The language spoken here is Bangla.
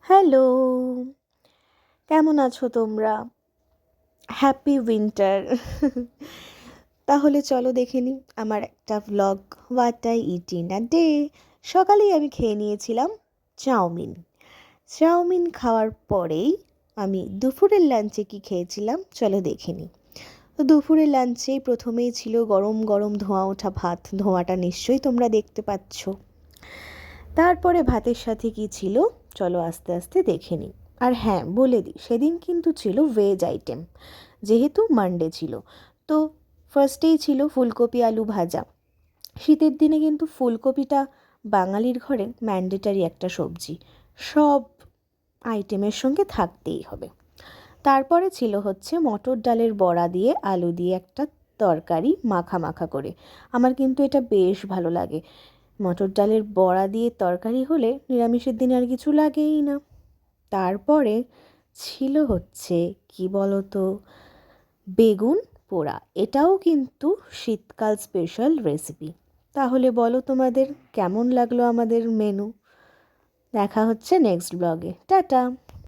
হ্যালো, কেমন আছো তোমরা? Happy winter. তাহলে চলো দেখে নিই আমার একটা vlog, what I it in a day. সকালেই আমি খেয়ে নিয়েছিলাম চাউমিন। চাউমিন খাওয়ার পরেই আমি দুপুরের লাঞ্চে কি খেয়েছিলাম চলো দেখে নিই। তো দুপুরের লাঞ্চেই প্রথমেই ছিল গরম গরম ধোঁয়া ওঠা ভাত, ধোঁয়াটা নিশ্চয়ই তোমরা দেখতে পাচ্ছ। তারপরে ভাতের সাথে কি ছিল চলো আস্তে আস্তে দেখে নিই। আর হ্যাঁ, বলে দিই সেদিন কিন্তু ছিল ভেজ আইটেম, যেহেতু মানডে ছিল। তো ফার্স্টেই ছিল ফুলকপি আলু ভাজা। শীতের দিনে কিন্তু ফুলকপিটা বাঙালির ঘরে ম্যান্ডেটারি একটা সবজি, সব আইটেমের সঙ্গে থাকতেই হবে। তারপরে ছিল হচ্ছে মটর ডালের বড়া দিয়ে আলু দিয়ে একটা তরকারি মাখা মাখা করে। আমার কিন্তু এটা বেশ ভালো লাগে। মটর ডালের বড়া দিয়ে তরকারি হলে নিরামিষের দিনে আর কিছু লাগেই না। তারপরে ছিল হচ্ছে কি বলতো, বেগুন পোড়া। এটাও কিন্তু শীতকাল স্পেশাল রেসিপি। তাহলে বলো তোমাদের কেমন লাগলো আমাদের মেনু। দেখা হচ্ছে নেক্সট ব্লগে। টাটা।